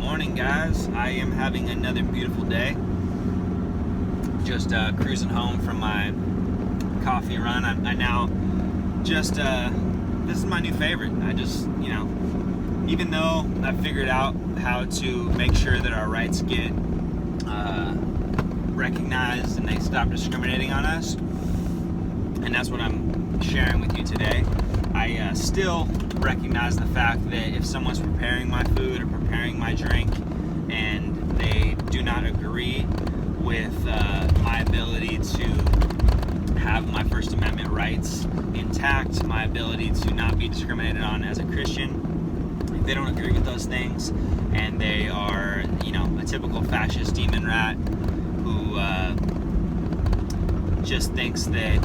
morning, guys. I am having another beautiful day. Just cruising home from my coffee run. I now just this is my new favorite. I just, even though I figured out how to make sure that our rights get recognized and they stop discriminating on us, and that's what I'm sharing with you today. I still recognize the fact that if someone's preparing my food or preparing my drink and they do not agree with my ability to have my First Amendment rights intact, my ability to not be discriminated on as a Christian, if they don't agree with those things and they are, a typical fascist demon rat who just thinks that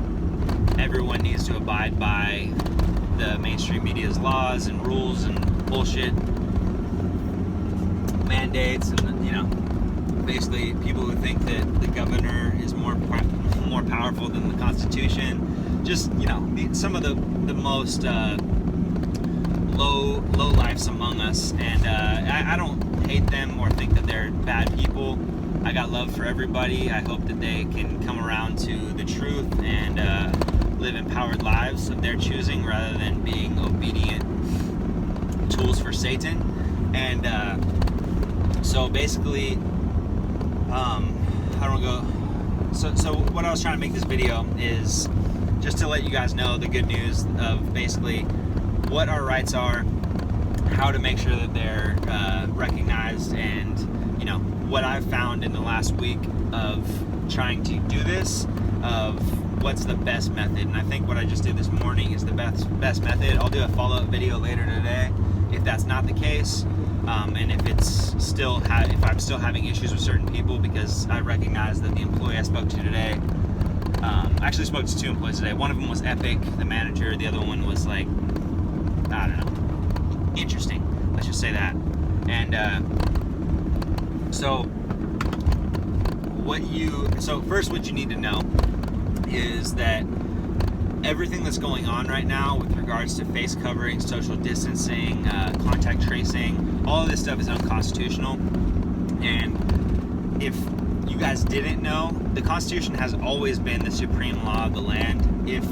everyone needs to abide by the mainstream media's laws and rules and bullshit mandates, and basically people who think that the governor is more powerful than the Constitution. Just some of the most low lifes among us, and I don't hate them or think that they're bad people. I got love for everybody. I hope that they can come around to the truth and live empowered lives of their choosing rather than being obedient tools for Satan. And so basically, So what I was trying to make this video is just to let you guys know the good news of basically what our rights are, how to make sure that they're recognized, and what I've found in the last week of trying to do this, of what's the best method. And I think what I just did this morning is the best method. I'll do a follow-up video later today if that's not the case, and if I'm still having issues with certain people, because I recognize that the employee I spoke to today, I actually spoke to two employees today. One of them was Epic, the manager. The other one was I don't know, interesting. Let's just say that. And so first what you need to know is that everything that's going on right now with regards to face covering, social distancing, contact tracing, all of this stuff is unconstitutional. And if you guys didn't know, the Constitution has always been the supreme law of the land. If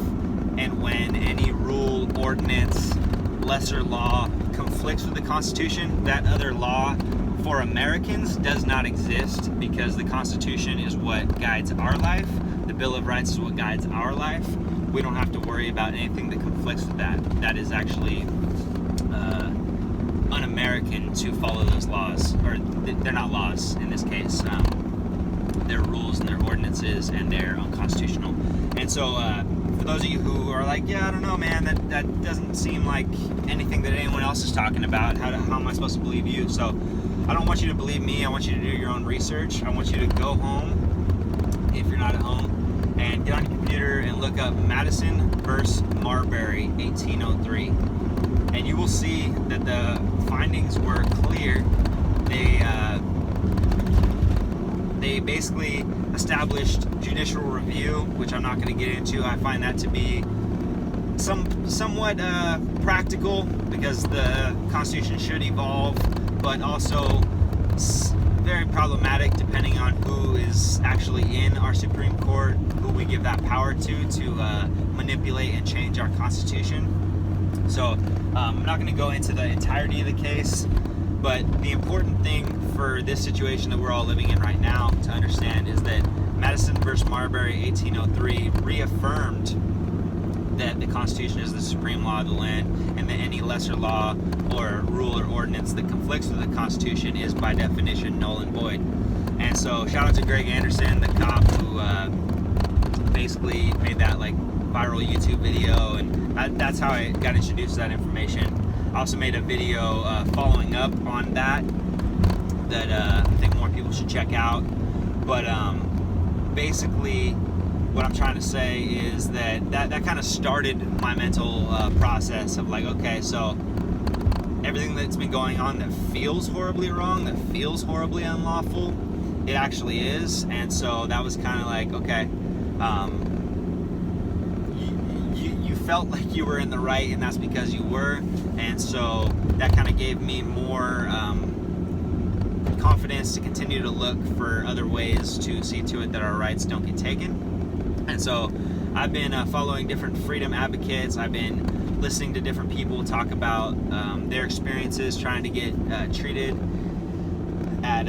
and when any rule, ordinance, lesser law conflicts with the Constitution, that other law for Americans does not exist, because the Constitution is what guides our life. The Bill of Rights is what guides our life. We don't have to worry about anything that conflicts with that. That is actually un-American to follow those laws, or they're not laws in this case. They're rules and they're ordinances, and they're unconstitutional. And so for those of you who are like, yeah, I don't know, man, that doesn't seem like anything that anyone else is talking about. How am I supposed to believe you? So I don't want you to believe me. I want you to do your own research. I want you to go home, if you're not at home, and get on your computer and look up Madison versus Marbury 1803, and you will see that the findings were clear. They basically established judicial review, which I'm not going to get into. I find that to be somewhat practical, because the Constitution should evolve, but also very problematic depending on who is actually in our Supreme Court, who we give that power to manipulate and change our Constitution. So I'm not going to go into the entirety of the case, but the important thing for this situation that we're all living in right now to understand is that Madison versus Marbury 1803 reaffirmed that the Constitution is the supreme law of the land, and that any lesser law or rule or ordinance that conflicts with the Constitution is by definition null and void. And so shout out to Greg Anderson, the cop who basically made that viral YouTube video, and that's how I got introduced to that information. I also made a video following up on that I think more people should check out. But basically what I'm trying to say is that kind of started my mental process of okay, so everything that's been going on that feels horribly wrong, that feels horribly unlawful, it actually is. And so that was kind of okay, you felt like you were in the right, and that's because you were. And so that kind of gave me more confidence to continue to look for other ways to see to it that our rights don't get taken. And so I've been following different freedom advocates. I've been listening to different people talk about their experiences trying to get treated at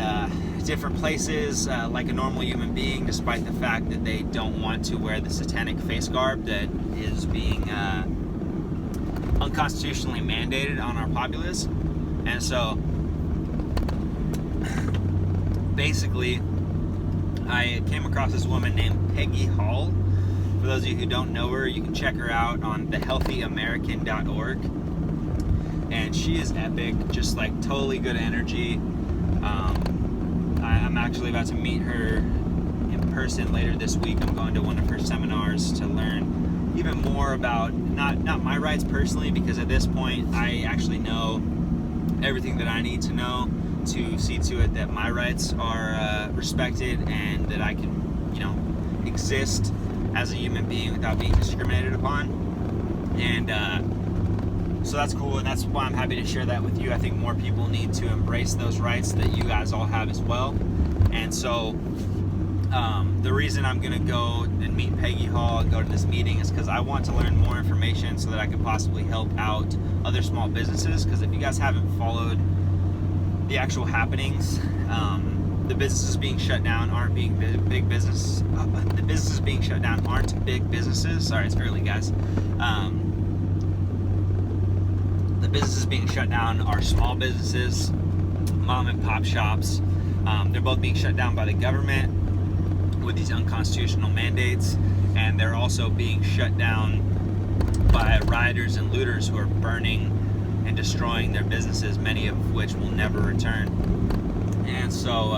different places like a normal human being, despite the fact that they don't want to wear the satanic face garb that is being unconstitutionally mandated on our populace. And so basically I came across this woman named Peggy Hall. For those of you who don't know her, you can check her out on thehealthyamerican.org, and she is epic, just like totally good energy. I'm actually about to meet her in person later this week. I'm going to one of her seminars to learn even more about not my rights personally, because at this point I actually know everything that I need to know to see to it that my rights are respected and that I can, you know, exist as a human being without being discriminated upon. And so that's cool, and that's why I'm happy to share that with you. I think more people need to embrace those rights that you guys all have as well. And so the reason I'm going to go and meet Peggy Hall and go to this meeting is because I want to learn more information so that I can possibly help out other small businesses. Because if you guys haven't followed the actual happenings, the businesses being shut down aren't being big business. The businesses being shut down aren't big businesses. Sorry, it's early, guys. The businesses being shut down are small businesses, mom and pop shops. They're both being shut down by the government with these unconstitutional mandates, and they're also being shut down by rioters and looters who are burning and destroying their businesses, many of which will never return. And so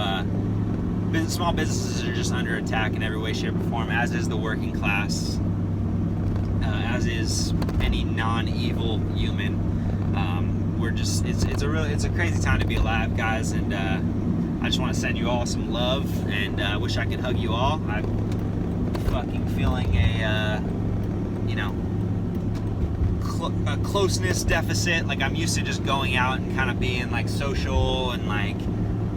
small businesses are just under attack in every way, shape, or form, as is the working class, as is any non-evil human. It's a crazy time to be alive, guys, and I just want to send you all some love, and I wish I could hug you all. I'm fucking feeling a closeness deficit. Like, I'm used to just going out and kind of being like social and like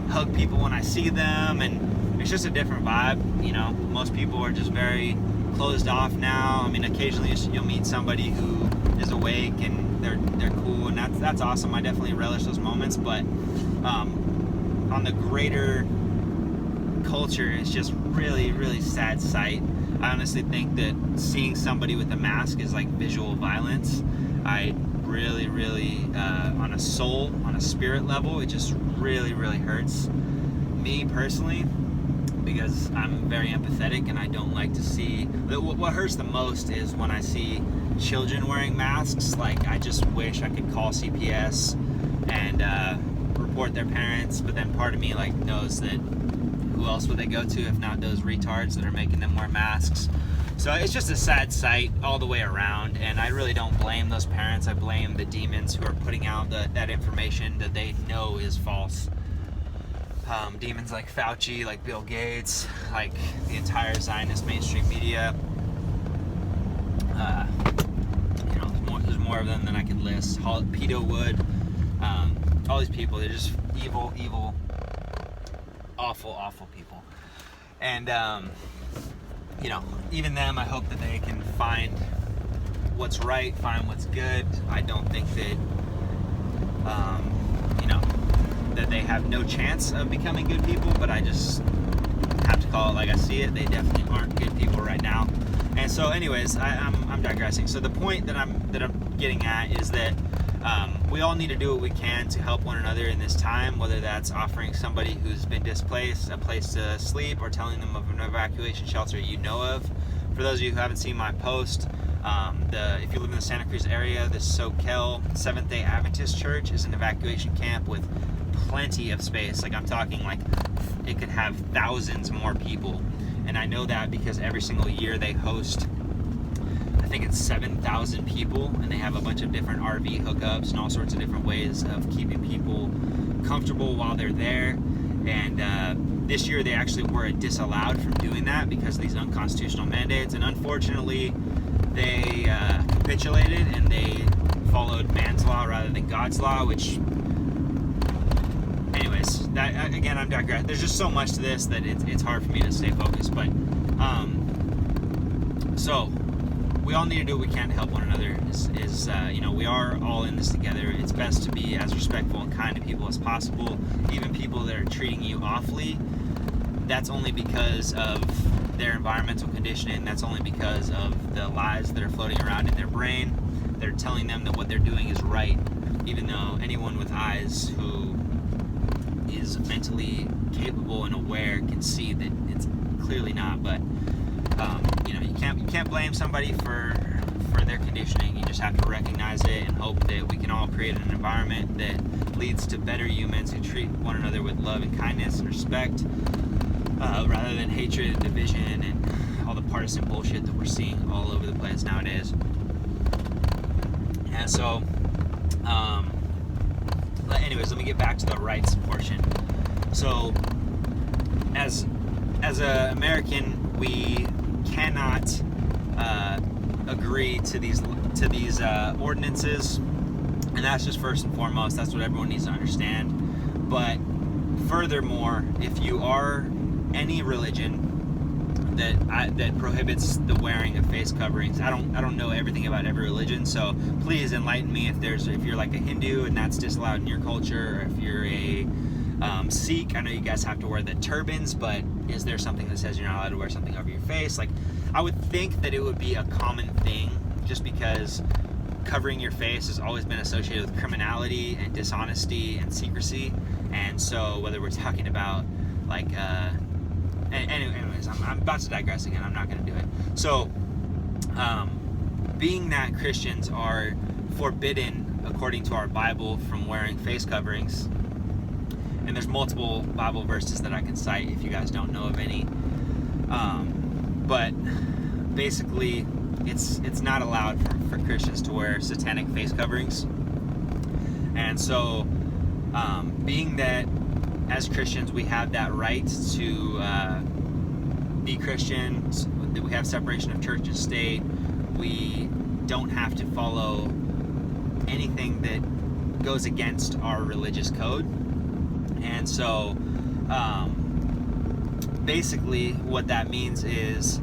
hug people when I see them, and it's just a different vibe. You know, most people are just very closed off now. I mean, occasionally you'll meet somebody who is awake and they're cool, and that's awesome. I definitely relish those moments, but on the greater culture, it's just really, really sad sight. I honestly think that seeing somebody with a mask is like visual violence. I really, really, on a spirit level, it just really, really hurts me personally, because I'm very empathetic and I don't like to see. What hurts the most is when I see children wearing masks. Like, I just wish I could call CPS and report their parents, but then part of me like knows that who else would they go to if not those retards that are making them wear masks. So it's just a sad sight all the way around, and I really don't blame those parents. I blame the demons who are putting out that information that they know is false. Demons like Fauci, like Bill Gates, like the entire Zionist mainstream media. There's more of them than I could list. Pedo Wood, all these people, they're just evil, awful people. And even them, I hope that they can find what's right, find what's good. I don't think that that they have no chance of becoming good people, but I just have to call it like I see it. They definitely aren't good people right now. And so anyways, I'm digressing. So the point that I'm getting at is that we all need to do what we can to help one another in this time, whether that's offering somebody who's been displaced a place to sleep or telling them of an evacuation shelter you know of. For those of you who haven't seen my post, if you live in the Santa Cruz area, the Soquel Seventh-day Adventist Church is an evacuation camp with plenty of space. Like, I'm talking like it could have thousands more people. And I know that because every single year they host, I think it's 7,000 people, and they have a bunch of different RV hookups and all sorts of different ways of keeping people comfortable while they're there. And this year they actually were disallowed from doing that because of these unconstitutional mandates, and unfortunately they capitulated and they followed man's law rather than God's law, which anyways, again, I'm digressing. There's just so much to this that it's hard for me to stay focused. But so we all need to do what we can to help one another. We are all in this together. It's best to be as respectful and kind to people as possible, even people that are treating you awfully. That's only because of their environmental conditioning. That's only because of the lies that are floating around in their brain. They're telling them that what they're doing is right, even though anyone with eyes who is mentally capable and aware can see that it's clearly not. But you can't blame somebody for their conditioning. You just have to recognize it and hope that we can all create an environment that leads to better humans who treat one another with love and kindness and respect, rather than hatred and division and all the partisan bullshit that we're seeing all over the place nowadays. And so, anyways, let me get back to the rights portion. So, as an American, we cannot agree to these ordinances, and that's just first and foremost. That's what everyone needs to understand. But furthermore, if you are any religion that prohibits the wearing of face coverings, I don't know everything about every religion, so please enlighten me if you're like a Hindu and that's disallowed in your culture, or if you're a Sikh. I know you guys have to wear the turbans, but is there something that says you're not allowed to wear something over your face? Like, I would think that it would be a common thing, just because covering your face has always been associated with criminality and dishonesty and secrecy. And so whether we're talking about like anyways, I'm about to digress again. I'm not going to do it. So being that Christians are forbidden according to our Bible from wearing face coverings, and there's multiple Bible verses that I can cite if you guys don't know of any, but basically it's not allowed for Christians to wear satanic face coverings. And so being that as Christians we have that right to be Christians, that we have separation of church and state, we don't have to follow anything that goes against our religious code. And so basically what that means is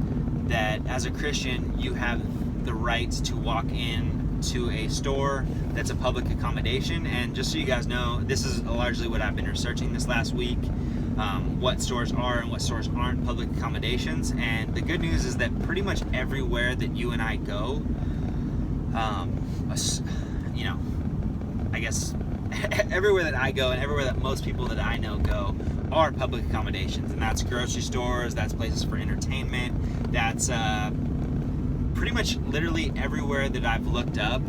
that as a Christian you have the right to walk in to a store that's a public accommodation. And just so you guys know, this is largely what I've been researching this last week, what stores are and what stores aren't public accommodations. And the good news is that pretty much everywhere that you and I go, I guess everywhere that I go and everywhere that most people that I know go are public accommodations. And that's grocery stores, that's places for entertainment, that's pretty much literally everywhere that I've looked up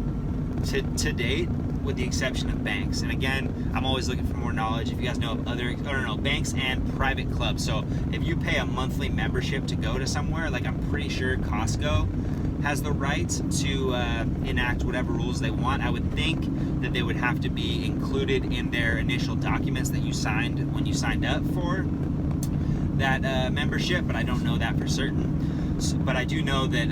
to date, with the exception of banks. And again, I'm always looking for more knowledge. If you guys know of banks and private clubs. So if you pay a monthly membership to go to somewhere, like I'm pretty sure Costco has the right to enact whatever rules they want. I would think that they would have to be included in their initial documents that you signed when you signed up for that membership, but I don't know that for certain. But I do know that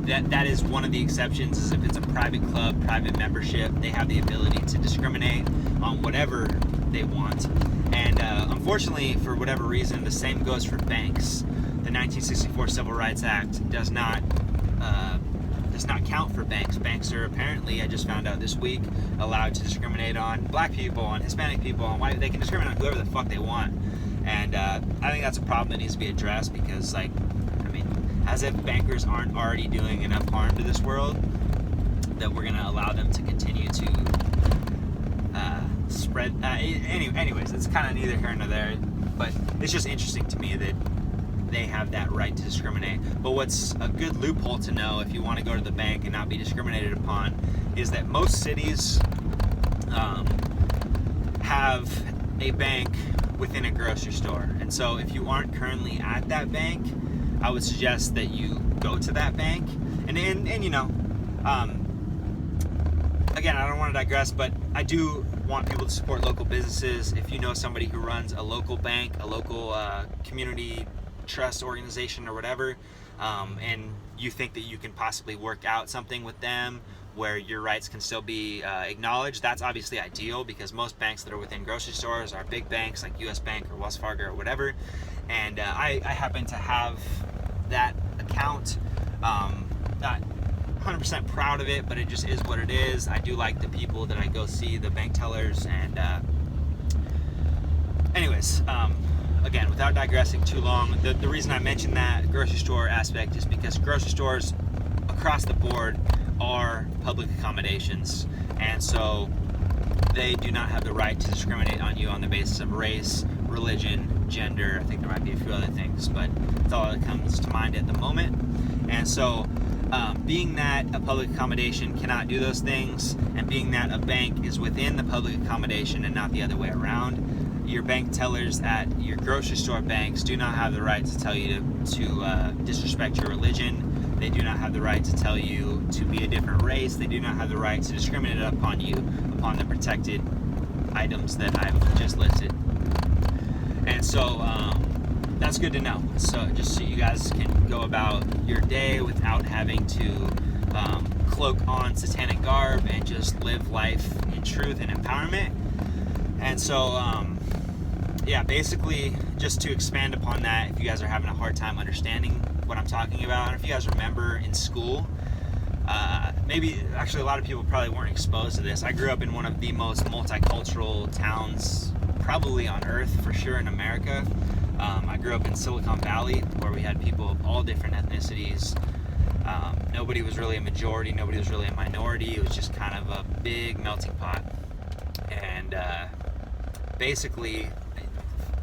that is one of the exceptions, is if it's a private club, private membership, they have the ability to discriminate on whatever they want. And unfortunately, for whatever reason, the same goes for banks. The 1964 Civil Rights Act does not count for banks. Banks are apparently, I just found out this week, allowed to discriminate on black people, on Hispanic people, on white. They can discriminate on whoever the fuck they want. And I think that's a problem that needs to be addressed, because, like, as if bankers aren't already doing enough harm to this world, that we're going to allow them to continue to spread. Anyways, it's kind of neither here nor there, but it's just interesting to me that they have that right to discriminate. But what's a good loophole to know if you want to go to the bank and not be discriminated upon is that most cities have a bank within a grocery store. And so if you aren't currently at that bank, I would suggest that you go to that bank. And again, I don't want to digress, but I do want people to support local businesses. If you know somebody who runs a local bank, a local community trust organization or whatever, and you think that you can possibly work out something with them, where your rights can still be acknowledged. That's obviously ideal, because most banks that are within grocery stores are big banks like US Bank or Wells Fargo or whatever. And I happen to have that account. Not 100% proud of it, but it just is what it is. I do like the people that I go see, the bank tellers. And anyways, again, without digressing too long, the reason I mentioned that grocery store aspect is because grocery stores across the board are public accommodations, and so they do not have the right to discriminate on you on the basis of race, religion, gender. I think there might be a few other things, but that's all that comes to mind at the moment. And so being that a public accommodation cannot do those things, and being that a bank is within the public accommodation and not the other way around, your bank tellers at your grocery store banks do not have the right to tell you to disrespect your religion. They do not have the right to tell you to be a different race. They do not have the right to discriminate upon you upon the protected items that I've just listed. And so that's good to know. So just so you guys can go about your day without having to cloak on satanic garb and just live life in truth and empowerment. And so yeah, basically, just to expand upon that, if you guys are having a hard time understanding what I'm talking about, I don't know if you guys remember in school, maybe actually a lot of people probably weren't exposed to this. I grew up in one of the most multicultural towns probably on earth, for sure, in America. I grew up in Silicon Valley, where we had people of all different ethnicities. Nobody was really a majority, nobody was really a minority. It was just kind of a big melting pot. And basically,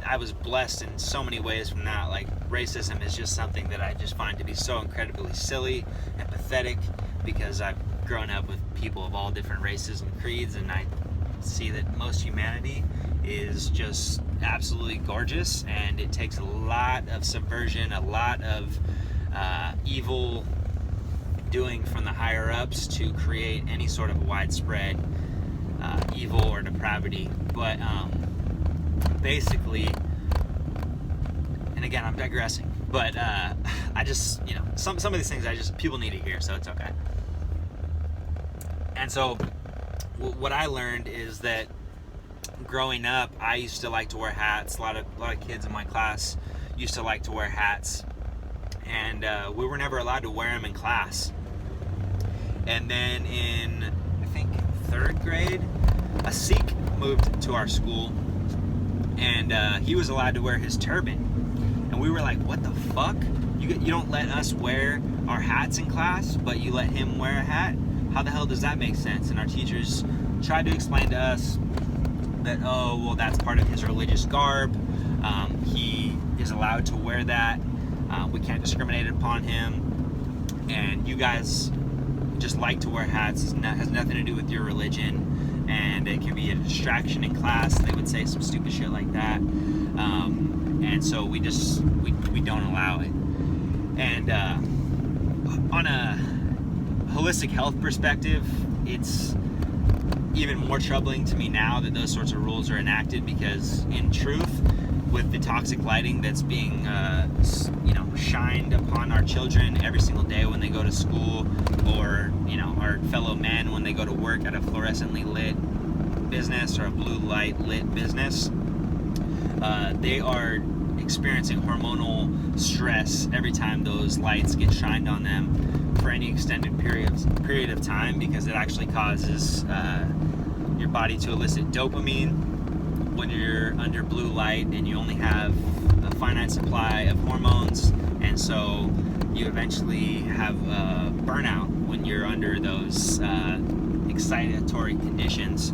I was blessed in so many ways from that. Like, racism is just something that I just find to be so incredibly silly and pathetic, because I've grown up with people of all different races and creeds, and I see that most humanity is just absolutely gorgeous, and it takes a lot of subversion, a lot of evil doing from the higher ups to create any sort of widespread evil or depravity. But basically, and again, I'm digressing, but I just, you know, some of these things people need to hear, so it's okay. And so what I learned is that growing up, I used to like to wear hats. A lot of kids in my class used to like to wear hats, and we were never allowed to wear them in class. And then in, I think, 3rd grade, a Sikh moved to our school, and he was allowed to wear his turban. And we were like, what the fuck? You don't let us wear our hats in class, but you let him wear a hat? How the hell does that make sense? And our teachers tried to explain to us that, oh, well, that's part of his religious garb. He is allowed to wear that. We can't discriminate upon him. And you guys just like to wear hats. It has nothing to do with your religion, and it can be a distraction in class. They would say some stupid shit like that. And so we don't allow it. And on a holistic health perspective, it's even more troubling to me now that those sorts of rules are enacted, because in truth, with the toxic lighting that's being shined upon our children every single day when they go to school, or our fellow men when they go to work at a fluorescently lit business or a blue light lit business, they are experiencing hormonal stress every time those lights get shined on them for any extended period of time, because it actually causes your body to elicit dopamine when you're under blue light, and you only have a finite supply of hormones, and so you eventually have burnout when you're under those excitatory conditions.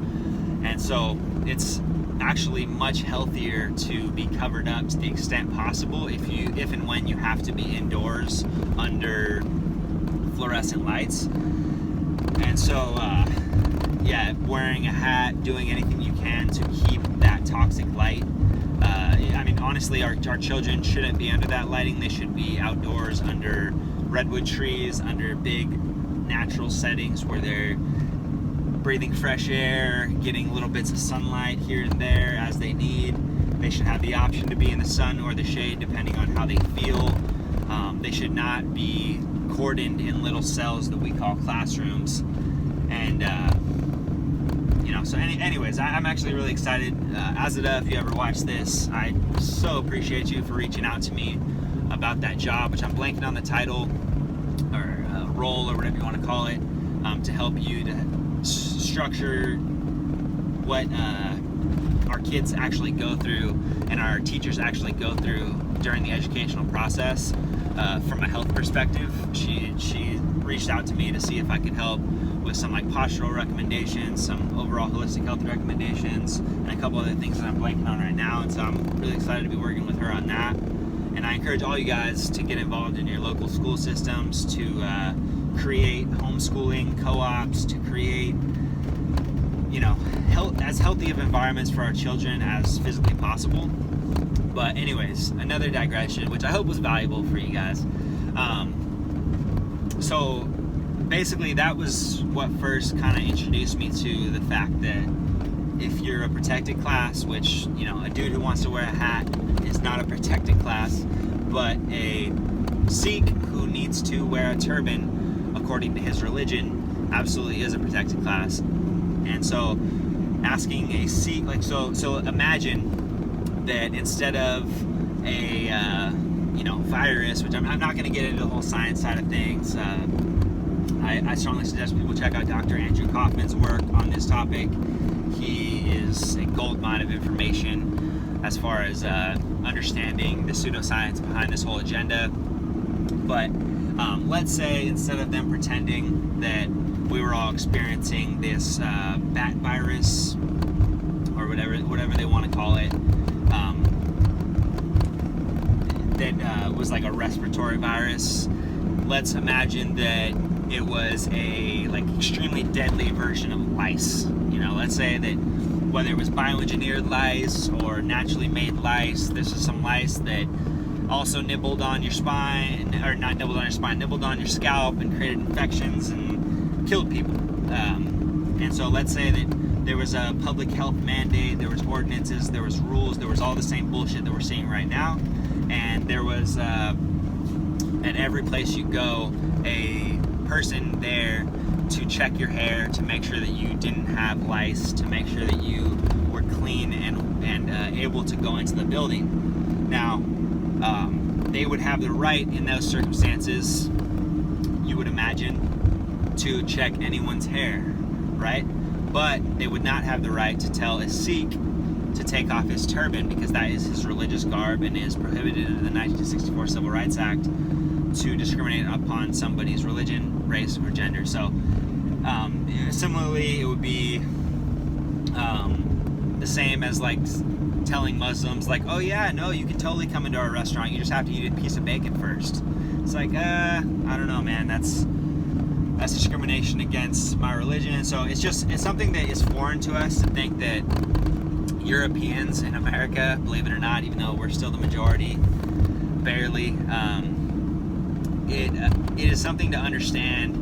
And so it's actually much healthier to be covered up to the extent possible if and when you have to be indoors under fluorescent lights. And so wearing a hat, doing anything you can to keep that toxic light, honestly, our children shouldn't be under that lighting. They should be outdoors under redwood trees, under big natural settings where they're breathing fresh air, getting little bits of sunlight here and there as they need. They should have the option to be in the sun or the shade depending on how they feel. They should not be cordoned in little cells that we call classrooms. And so anyways, I'm actually really excited. Azada, if you ever watch this, I so appreciate you for reaching out to me about that job, which I'm blanking on the title or role or whatever you want to call it, to help you to structure what our kids actually go through and our teachers actually go through during the educational process. From a health perspective, she reached out to me to see if I could help with some like postural recommendations, some overall holistic health recommendations, and a couple other things that I'm blanking on right now. And so I'm really excited to be working with her on that. And I encourage all you guys to get involved in your local school systems, to create homeschooling co-ops, to create, as healthy of environments for our children as physically possible. But anyways, another digression, which I hope was valuable for you guys. So basically that was what first kind of introduced me to the fact that if you're a protected class, which, a dude who wants to wear a hat is not a protected class, but a Sikh who needs to wear a turban according to his religion absolutely is a protected class. And so asking a Sikh, so imagine that instead of a virus, which I'm not going to get into the whole science side of things. I strongly suggest people check out Dr. Andrew Kaufman's work on this topic. He is a gold mine of information as far as understanding the pseudoscience behind this whole agenda. But let's say instead of them pretending that we were all experiencing this bat virus or whatever they want to call it, that was like a respiratory virus. Let's imagine that it was a extremely deadly version of lice. Let's say that whether it was bioengineered lice or naturally made lice, this is some lice that also nibbled on your spine, or not nibbled on your spine, nibbled on your scalp and created infections and killed people. And so let's say that there was a public health mandate, there was ordinances, there was rules, there was all the same bullshit that we're seeing right now, and there was at every place you go a person there to check your hair, to make sure that you didn't have lice, to make sure that you were clean and able to go into the building. Now, they would have the right in those circumstances, you would imagine, to check anyone's hair, right? But they would not have the right to tell a Sikh to take off his turban, because that is his religious garb and is prohibited under the 1964 Civil Rights Act to discriminate upon somebody's religion, race, or gender. So similarly, it would be the same as telling Muslims oh yeah, no, you can totally come into our restaurant, you just have to eat a piece of bacon first. It's I don't know, man, that's discrimination against my religion. So it's something that is foreign to us to think that Europeans in America, believe it or not, even though we're still the majority, barely, it is something to understand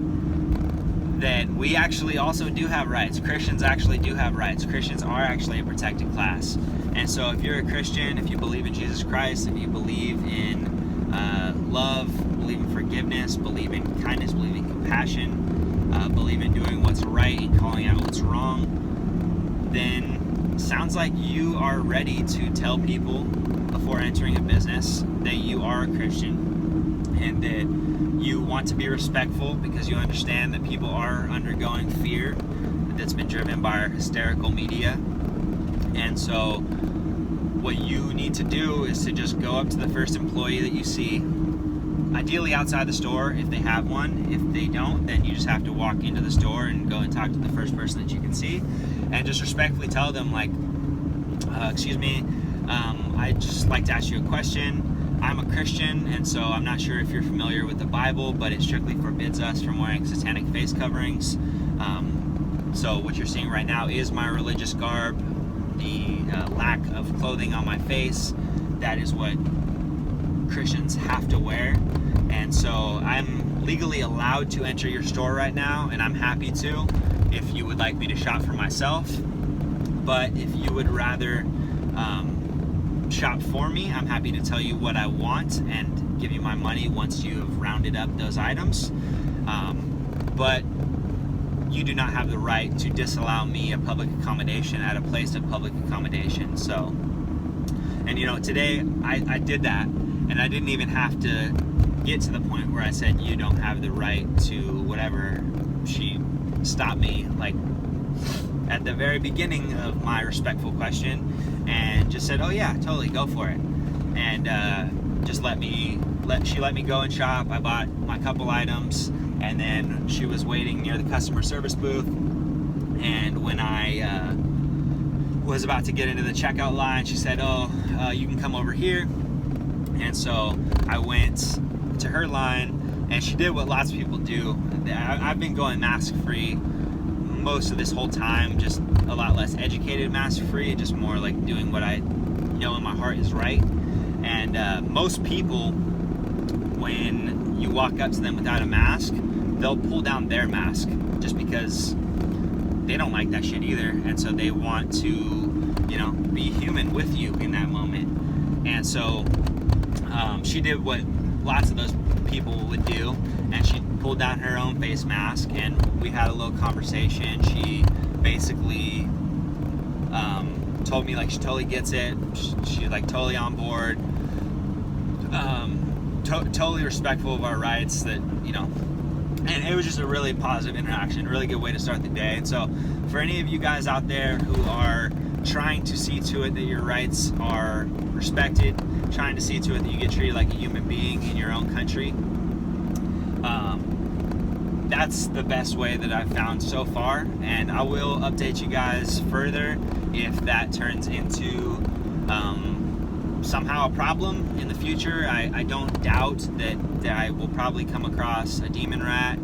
that we actually also do have rights. Christians actually do have rights. Christians are actually a protected class. And so if you're a Christian, if you believe in Jesus Christ, if you believe in love, believe in forgiveness, believe in kindness, believe in compassion, believe in doing what's right and calling out what's wrong, then sounds like you are ready to tell people before entering a business that you are a Christian and that you want to be respectful, because you understand that people are undergoing fear that's been driven by our hysterical media. And so what you need to do is to just go up to the first employee that you see, ideally outside the store if they have one. If they don't, then you just have to walk into the store and go and talk to the first person that you can see and just respectfully tell them excuse me, I'd just like to ask you a question. I'm a Christian, and so I'm not sure if you're familiar with the Bible, but it strictly forbids us from wearing satanic face coverings. So what you're seeing right now is my religious garb, the lack of clothing on my face. That is what Christians have to wear. And so I'm legally allowed to enter your store right now, and I'm happy to if you would like me to shop for myself. But if you would rather shop for me, I'm happy to tell you what I want and give you my money once you've rounded up those items. But you do not have the right to disallow me a public accommodation at a place of public accommodation. So, and you know, today I did that, and I didn't even have to get to the point where I said you don't have the right to whatever. She stopped me like at the very beginning of my respectful question and just said, oh yeah, totally, go for it. And just she let me go and shop. I bought my couple items, and then she was waiting near the customer service booth, and when I was about to get into the checkout line, she said, you can come over here. And so I went to her line, and she did what lots of people do. I've been going mask free most of this whole time, just a lot less educated mask free, just more like doing what I know in my heart is right. And most people, when you walk up to them without a mask, they'll pull down their mask just because they don't like that shit either, and so they want to, you know, be human with you in that moment. And so she did what lots of those people would do, and she pulled down her own face mask, and we had a little conversation. She basically told me like she totally gets it. She's like totally on board, totally respectful of our rights, that, you know. And it was just a really positive interaction, a really good way to start the day. And so for any of you guys out there who are trying to see to it that your rights are respected, trying to see to it that you get treated like a human being in your own country, that's the best way that I've found so far. And I will update you guys further if that turns into somehow a problem in the future. I don't doubt that I will probably come across a demon rat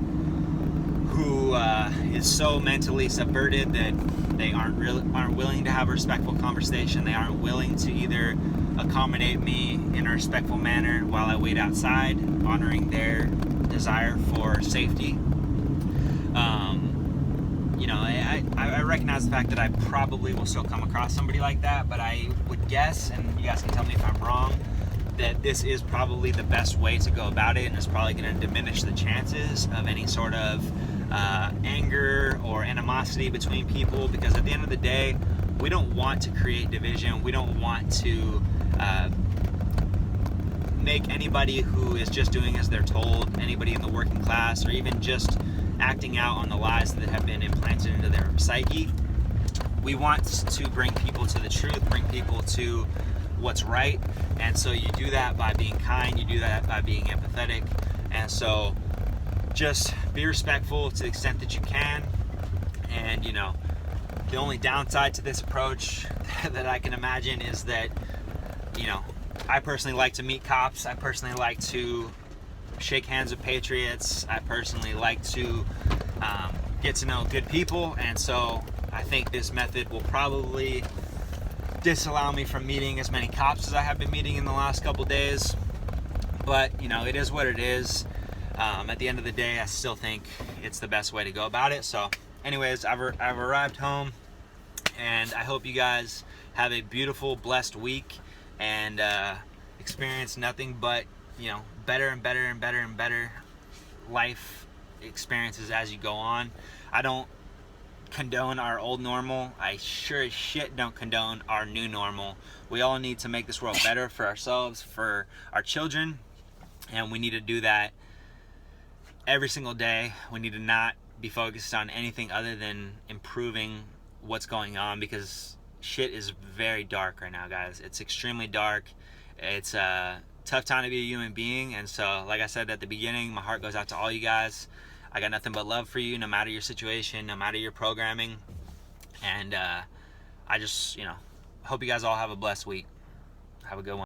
who is so mentally subverted that they aren't willing to have a respectful conversation. They aren't willing to either accommodate me in a respectful manner while I wait outside, honoring their desire for safety. You know, I recognize the fact that I probably will still come across somebody like that, but I would guess, and you guys can tell me if I'm wrong, that this is probably the best way to go about it, and it's probably going to diminish the chances of any sort of anger or animosity between people, because at the end of the day, we don't want to create division. We don't want to make anybody who is just doing as they're told, anybody in the working class, or even just acting out on the lies that have been implanted into their psyche. We want to bring people to the truth, bring people to what's right, and so you do that by being kind, you do that by being empathetic, and so just be respectful to the extent that you can. And you know, the only downside to this approach that I can imagine is that, you know, I personally like to meet cops, I personally like to shake hands with patriots, I personally like to get to know good people, and so I think this method will probably disallow me from meeting as many cops as I have been meeting in the last couple days. But you know, it is what it is. At the end of the day, I still think it's the best way to go about it. So anyways, I've arrived home, and I hope you guys have a beautiful, blessed week, and experience nothing but, you know, better and better and better and better life experiences as you go on. I don't condone our old normal. I sure as shit don't condone our new normal. We all need to make this world better for ourselves, for our children, and we need to do that every single day. We need to not be focused on anything other than improving what's going on, because shit is very dark right now, guys. It's extremely dark. It's a tough time to be a human being, and so like I said at the beginning, my heart goes out to all you guys. I got nothing but love for you, no matter your situation, no matter your programming, and I just, you know, hope you guys all have a blessed week. Have a good one.